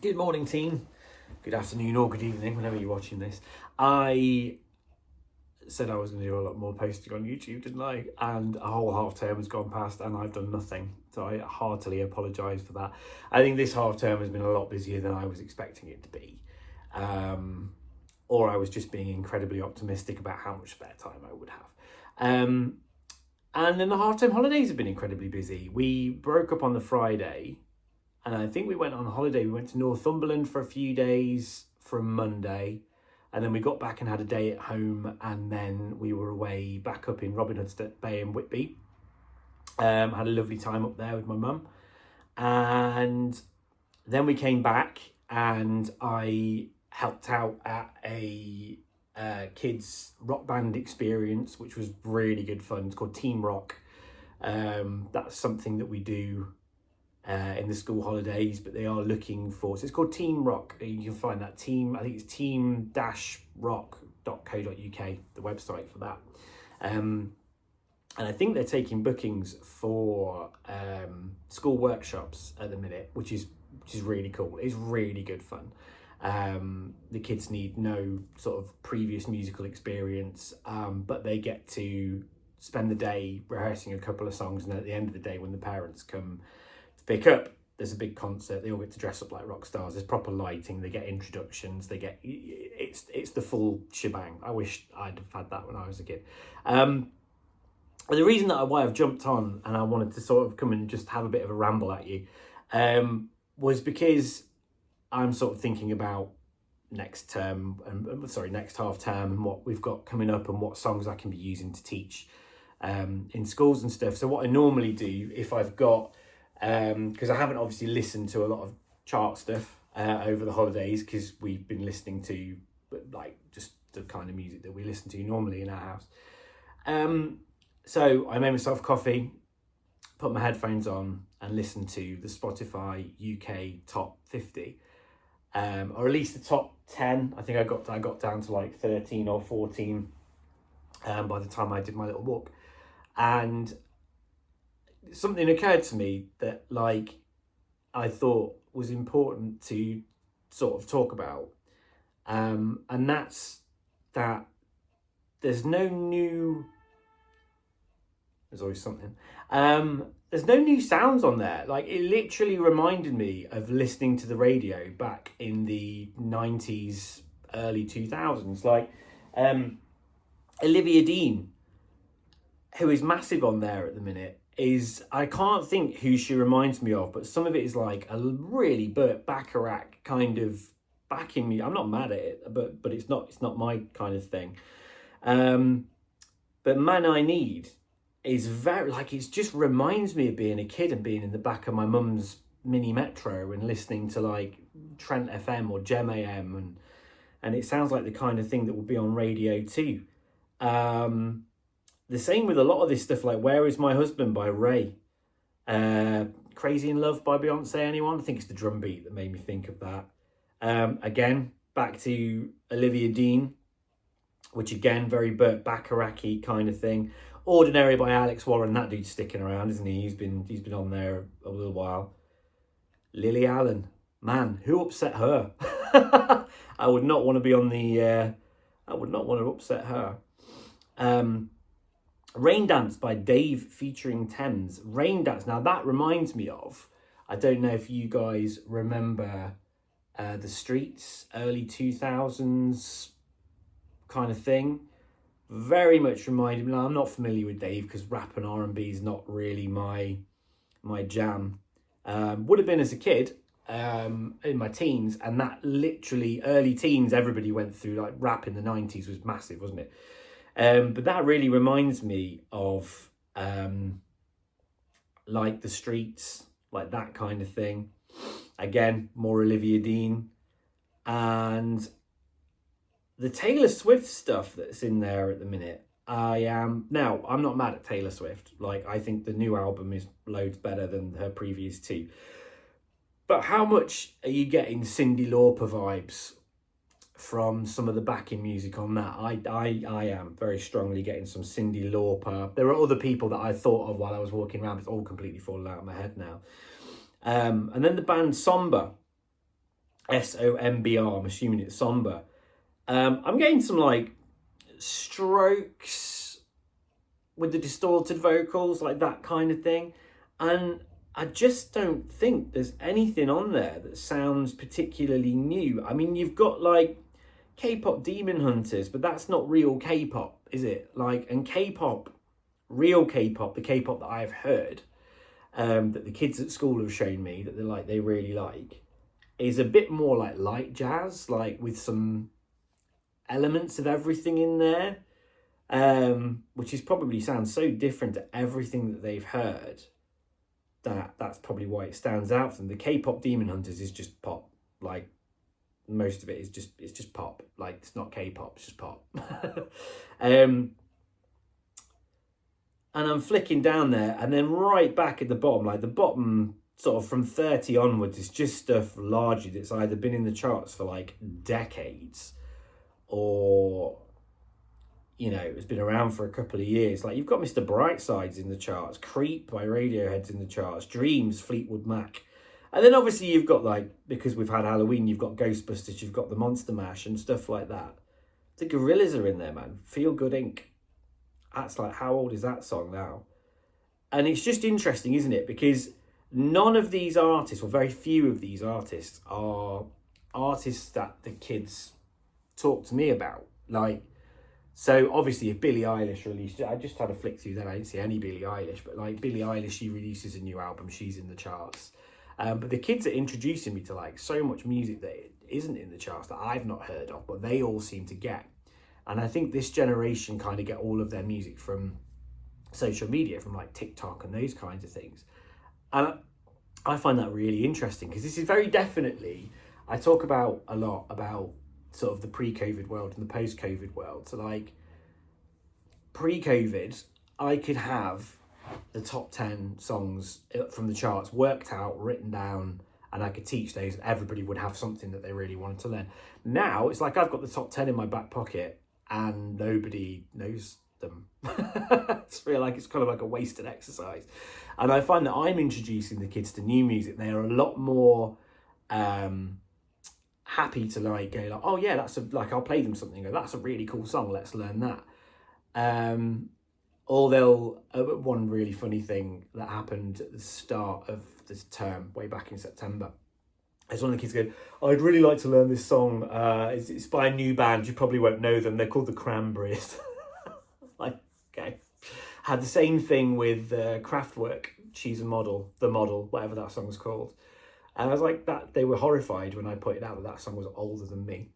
Good morning, team. Good afternoon or good evening, whenever you're watching this. I said I was going to do a lot more posting on YouTube, didn't I? And a whole half term has gone past and I've done nothing. So I heartily apologise for that. I think this half term has been a lot busier than I was expecting it to be. Or I was just being incredibly optimistic about how much spare time I would have. And then the half term holidays have been incredibly busy. We broke up on the Friday. And I think we went on holiday. We went to Northumberland for a few days from Monday. And then we got back and had a day at home. And then we were away back up in Robin Hood Bay in Whitby. Had a lovely time up there with my mum. And then we came back and I helped out at a kids rock band experience, which was really good fun. It's called Team Rock. That's something that we do in the school holidays, but they are looking for, so it's called Team Rock. You can find that team, I think it's team-rock.co.uk, the website for that. And I think they're taking bookings for school workshops at the minute, which is really cool. It's really good fun. The kids need no sort of previous musical experience, but they get to spend the day rehearsing a couple of songs, and at the end of the day when the parents come pick up, there's a big concert. They all get to dress up like rock stars. There's proper lighting. They get introductions. It's the full shebang. I wish I'd have had that when I was a kid. The reason why I've jumped on and I wanted to sort of come and just have a bit of a ramble at you was because I'm sort of thinking about next half term and what we've got coming up and what songs I can be using to teach in schools and stuff. So what I normally do if I've got because I haven't obviously listened to a lot of chart stuff over the holidays, because we've been listening to like just the kind of music that we listen to normally in our house. So I made myself coffee, put my headphones on and listened to the Spotify UK top 50, or at least the top 10. I think I got down to like 13 or 14 by the time I did my little walk. And something occurred to me that like I thought was important to sort of talk about, and that's that there's always something. There's no new sounds on there. Like, it literally reminded me of listening to the radio back in the 90s, early 2000s. Like, Olivia Dean, who is massive on there at the minute, I can't think who she reminds me of, but some of it is like a really Burt Bacharach kind of backing me. I'm not mad at it, but it's not my kind of thing. But Man I Need is very, like, it just reminds me of being a kid and being in the back of my mum's mini Metro and listening to like Trent FM or Gem AM, and it sounds like the kind of thing that would be on radio too. The same with a lot of this stuff, like Where Is My Husband by Ray, Crazy in Love by Beyonce. Anyone? I think it's the drum beat that made me think of that. Again, back to Olivia Dean, which again, very Burt Bacharach-y kind of thing. Ordinary by Alex Warren. That dude's sticking around, isn't he? He's been on there a little while. Lily Allen, man, who upset her? I would not want to be on the. I would not want to upset her. Rain Dance by Dave featuring Thames. Rain Dance. Now that reminds me of, I don't know if you guys remember the Streets, early 2000s kind of thing. Very much reminded me. Now, I'm not familiar with Dave because rap and R&B is not really my jam. Would have been as a kid in my teens, and that literally early teens, everybody went through, like rap in the 90s was massive, wasn't it? But that really reminds me of like the Streets, like that kind of thing. Again, more Olivia Dean. And the Taylor Swift stuff that's in there at the minute, I'm not mad at Taylor Swift. Like, I think the new album is loads better than her previous two. But how much are you getting Cyndi Lauper vibes from some of the backing music on that? I am very strongly getting some Cyndi Lauper. There are other people that I thought of while I was walking around. It's all completely fallen out of my head now. And then the band Somber. Sombr. I'm assuming it's somber. I'm getting some like strokes with the distorted vocals, like that kind of thing. And I just don't think there's anything on there that sounds particularly new. I mean, you've got like K-pop Demon Hunters, but that's not real K-pop, is it? Like, and K-pop, real K-pop, the K-pop that I've heard, that the kids at school have shown me that they really like, is a bit more like light jazz, like with some elements of everything in there, which is probably sounds so different to everything that they've heard that's probably why it stands out for them. The K-pop Demon Hunters is just pop, like most of it is just pop, like it's not K-pop, it's just pop. And I'm flicking down there, and then right back at the bottom, like the bottom sort of from 30 onwards, is just stuff largely that's either been in the charts for like decades, or, you know, it's been around for a couple of years. Like, you've got Mr. Brightside's in the charts, Creep by Radiohead's in the charts, Dreams, Fleetwood Mac. And then obviously you've got, like, because we've had Halloween, you've got Ghostbusters, you've got the Monster Mash and stuff like that. The Gorillaz are in there, man. Feel Good Inc. That's like, how old is that song now? And it's just interesting, isn't it? Because none of these artists, or very few of these artists, are artists that the kids talk to me about. Like, so obviously if Billie Eilish released, I just had a flick through that, I didn't see any Billie Eilish, but like Billie Eilish, she releases a new album, she's in the charts. But the kids are introducing me to like so much music that isn't in the charts that I've not heard of, but they all seem to get. And I think this generation kind of get all of their music from social media, from like TikTok and those kinds of things. And I find that really interesting, because this is very definitely, I talk about a lot about sort of the pre-COVID world and the post-COVID world. So like pre-COVID, I could have the top 10 songs from the charts worked out, written down, and I could teach those. Everybody would have something that they really wanted to learn. Now it's like I've got the top 10 in my back pocket and nobody knows them. It's really like, it's kind of like a wasted exercise. And I find that I'm introducing the kids to new music. They are a lot more happy to like go like, oh yeah, that's like, I'll play them something, go, that's a really cool song, let's learn that. Or they'll, one really funny thing that happened at the start of this term, way back in September, is one of the kids going, I'd really like to learn this song. It's by a new band, you probably won't know them, they're called the Cranberries. Like, okay. Had the same thing with Kraftwerk, She's a Model, The Model, whatever that song was called. And I was like, that they were horrified when I pointed out that song was older than me.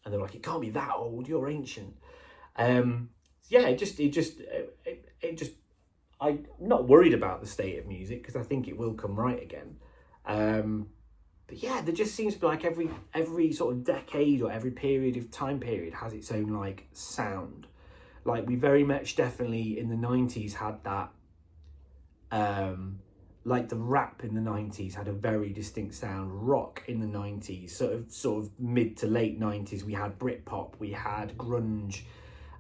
And they were like, it can't be that old, you're ancient. Yeah, it just, I'm not worried about the state of music, because I think it will come right again. But yeah, there just seems to be like every sort of decade or every period of time period has its own like sound. Like, we very much definitely in the 90s had that, like the rap in the 90s had a very distinct sound. Rock in the 90s, sort of mid to late 90s, we had Britpop, we had grunge,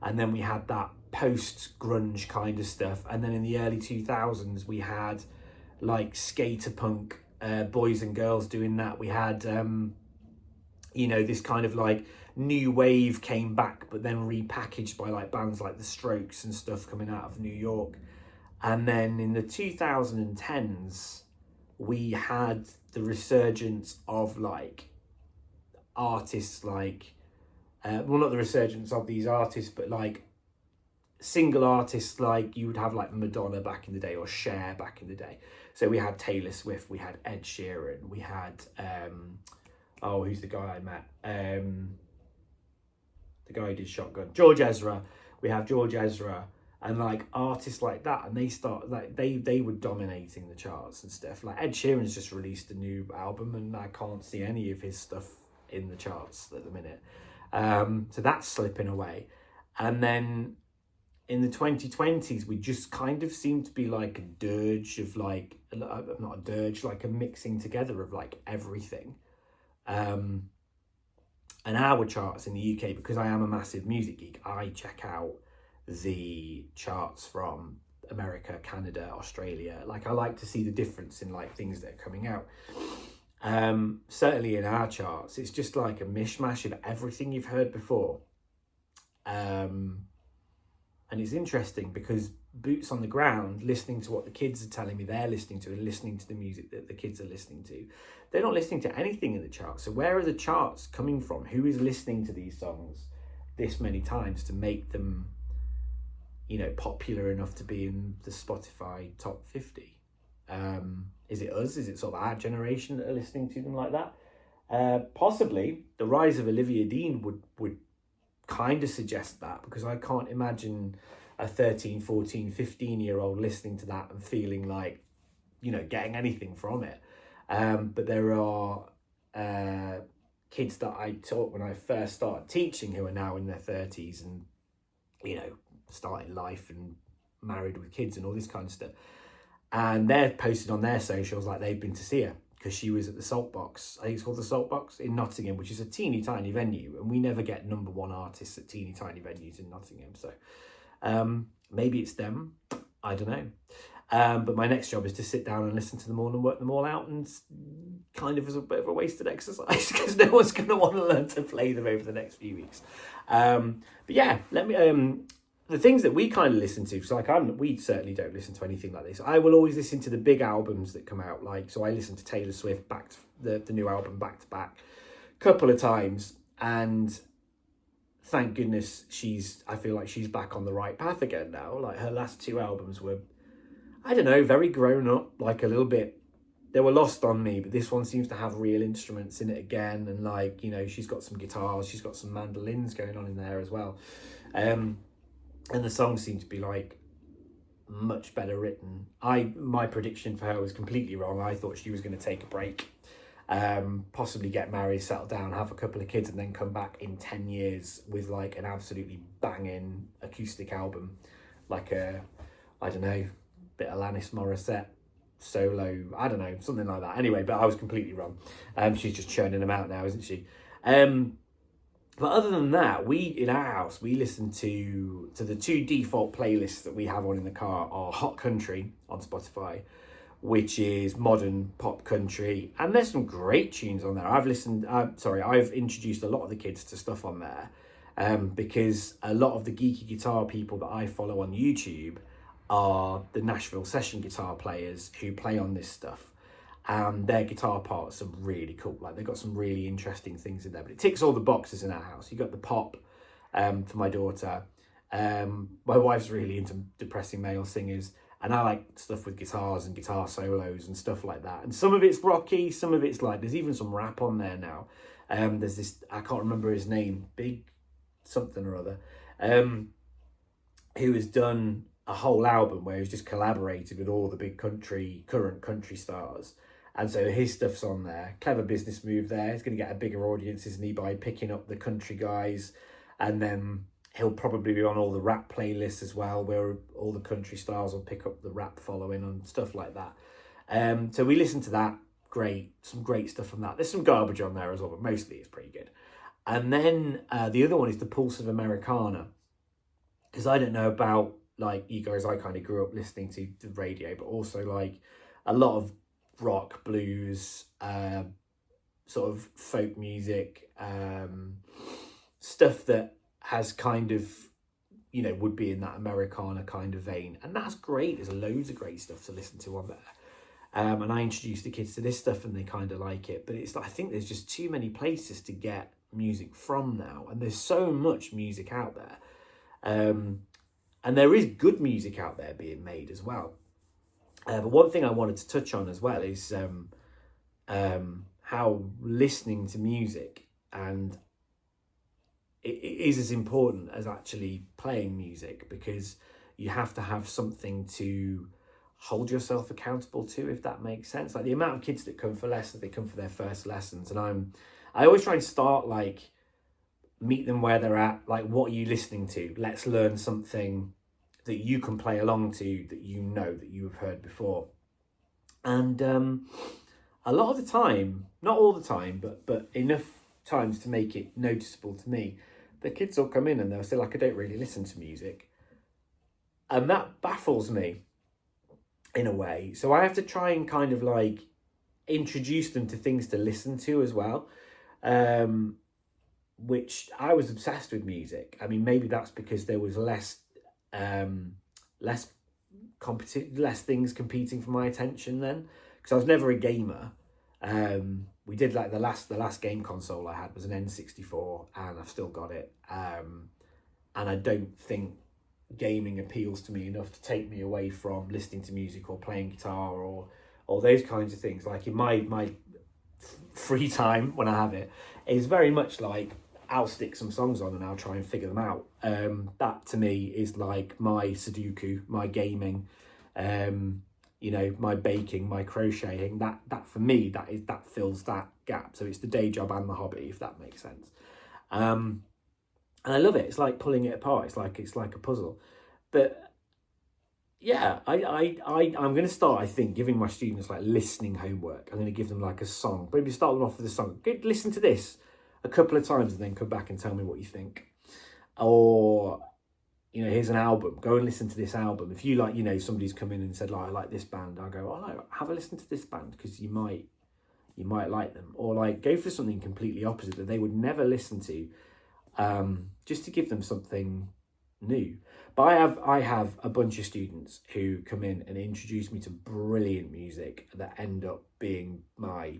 and then we had that post-grunge kind of stuff. And then in the early 2000s, we had like skater punk, boys and girls doing that. We had, you know, this kind of like new wave came back, but then repackaged by like bands like The Strokes and stuff coming out of New York. And then in the 2010s, we had the resurgence of like artists like, well, not the resurgence of these artists, but like single artists, like you would have like Madonna back in the day, or Cher back in the day. So we had Taylor Swift, we had Ed Sheeran, we had, who's the guy I met? The guy who did Shotgun, George Ezra. We have George Ezra, and like artists like that, and they start like they were dominating the charts and stuff. Like Ed Sheeran's just released a new album, and I can't see any of his stuff in the charts at the minute. So that's slipping away. And then in the 2020s, we just kind of seem to be like a dirge of like, not a dirge, like a mixing together of like everything. And our charts in the UK, because I am a massive music geek, I check out the charts from America, Canada, Australia. Like, I like to see the difference in like things that are coming out. Certainly in our charts, it's just like a mishmash of everything you've heard before. And it's interesting because boots on the ground, listening to what the kids are telling me they're listening to and listening to the music that the kids are listening to, they're not listening to anything in the charts. So where are the charts coming from? Who is listening to these songs this many times to make them, popular enough to be in the Spotify top 50? Is it us? Is it sort of our generation that are listening to them like that? Possibly. The rise of Olivia Dean would kind of suggest that, because I can't imagine a 13, 14, 15-year-old listening to that and feeling like, getting anything from it. But there are kids that I taught when I first started teaching who are now in their 30s and, starting life and married with kids and all this kind of stuff. And they're posted on their socials like they've been to see her, because she was at the Salt Box. I think it's called the Salt Box in Nottingham, which is a teeny tiny venue. And we never get number one artists at teeny tiny venues in Nottingham. So maybe it's them. I don't know. But my next job is to sit down and listen to them all and work them all out, and kind of as a bit of a wasted exercise because no one's going to want to learn to play them over the next few weeks. But yeah, let me... the things that we kind of listen to, so like we certainly don't listen to anything like this. I will always listen to the big albums that come out. So I listen to Taylor Swift back to the new album back to back a couple of times, and thank goodness I feel like she's back on the right path again now. Like her last two albums were, I don't know, very grown up, like a little bit. They were lost on me, but this one seems to have real instruments in it again, and she's got some guitars, she's got some mandolins going on in there as well. And the songs seem to be like much better written. My prediction for her was completely wrong. I thought she was going to take a break, possibly get married, settle down, have a couple of kids, and then come back in 10 years with like an absolutely banging acoustic album, like I don't know, bit of Alanis Morissette solo, I don't know, something like that. Anyway, but I was completely wrong. She's just churning them out now, isn't she? But other than that, in our house, we listen to the two default playlists that we have on in the car are Hot Country on Spotify, which is modern pop country. And there's some great tunes on there. I've introduced a lot of the kids to stuff on there because a lot of the geeky guitar people that I follow on YouTube are the Nashville session guitar players who play on this stuff. And their guitar parts are really cool. Like they've got some really interesting things in there, but it ticks all the boxes in our house. You got the pop for my daughter. My wife's really into depressing male singers, and I like stuff with guitars and guitar solos and stuff like that. And some of it's rocky, some of it's like, there's even some rap on there now. There's this, I can't remember his name, Big something or other, who has done a whole album where he's just collaborated with all the big current country stars. And so his stuff's on there. Clever business move there. He's going to get a bigger audience, isn't he, by picking up the country guys. And then he'll probably be on all the rap playlists as well, where all the country stars will pick up the rap following and stuff like that. So we listen to that. Great. Some great stuff from that. There's some garbage on there as well, but mostly it's pretty good. And then the other one is the Pulse of Americana. Because I don't know about, like, you guys, I kind of grew up listening to the radio, but also, like, a lot of rock, blues, sort of folk music, stuff that has kind of, would be in that Americana kind of vein. And that's great. There's loads of great stuff to listen to on there. And I introduced the kids to this stuff and they kind of like it. But I think there's just too many places to get music from now. And there's so much music out there. And there is good music out there being made as well. But one thing I wanted to touch on as well is how listening to music and it is as important as actually playing music, because you have to have something to hold yourself accountable to, if that makes sense. Like the amount of kids that come for lessons, they come for their first lessons, and I always try and start like meet them where they're at. Like, what are you listening to? Let's learn something that you can play along to, that that you have heard before. And a lot of the time, not all the time, but enough times to make it noticeable to me, the kids will come in and they'll say, like, I don't really listen to music. And that baffles me in a way. So I have to try and kind of like introduced them to things to listen to as well, which I was obsessed with music. I mean, maybe that's because there was less less less things competing for my attention then, because I was never a gamer. We did like the last game console I had was an N64, and I've still got it. And I don't think gaming appeals to me enough to take me away from listening to music or playing guitar or those kinds of things. Like in my free time when I have it, is very much like I'll stick some songs on and I'll try and figure them out. That to me is like my Sudoku, my gaming, you know, my baking, my crocheting. That for me, that fills that gap. So it's the day job and the hobby, if that makes sense. And I love it. It's like pulling it apart. It's like a puzzle. But yeah, I'm going to start, I think, giving my students like listening homework. I'm going to give them like a song. Maybe start them off with a song. Go listen to this a couple of times and then come back and tell me what you think. Or, you know, here's an album. Go and listen to this album. If you like, you know, somebody's come in and said, like, I like this band. I'll go, oh no, have a listen to this band because you might like them. Or like go for something completely opposite that they would never listen to, just to give them something new. But I have a bunch of students who come in and introduce me to brilliant music that end up being my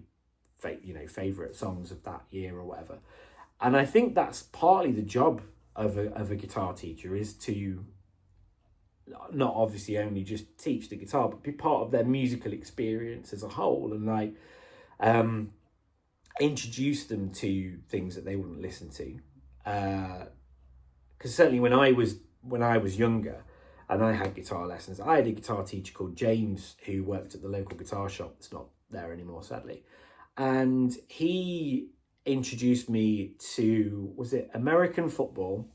favorite songs of that year or whatever. And I think that's partly the job of a guitar teacher, is to not obviously only just teach the guitar, but be part of their musical experience as a whole, and like introduce them to things that they wouldn't listen to. Because certainly when I was younger and I had guitar lessons, I had a guitar teacher called James who worked at the local guitar shop. It's not there anymore, sadly. And he introduced me to, was it American football,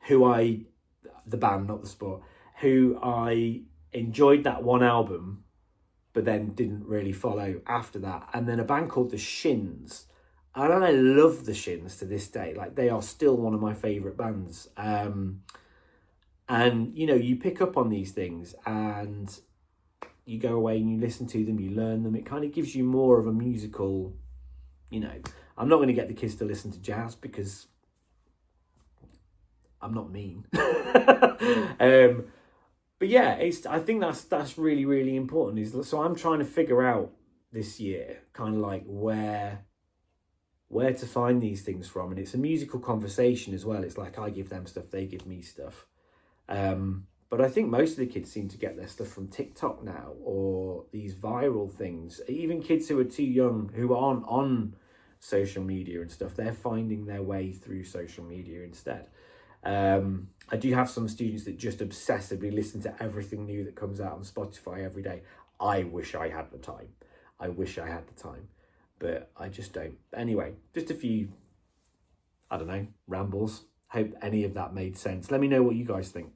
the band, not the sport, who I enjoyed that one album, but then didn't really follow after that. And then a band called the Shins. And I love the Shins to this day. Like, they are still one of my favourite bands. And, you know, you pick up on these things and you go away and you listen to them, you learn them. It kind of gives you more of a musical, you know. I'm not going to get the kids to listen to jazz because I'm not mean. But yeah, I think that's really, really important. So I'm trying to figure out this year kind of like where to find these things from. And it's a musical conversation as well. It's like I give them stuff, they give me stuff. But I think most of the kids seem to get their stuff from TikTok now, or these viral things. Even kids who are too young, who aren't on social media and stuff, they're finding their way through social media instead. I do have some students that just obsessively listen to everything new that comes out on Spotify every day. I wish I had the time. But I just don't. Anyway, just a few, I don't know, rambles. Hope any of that made sense. Let me know what you guys think.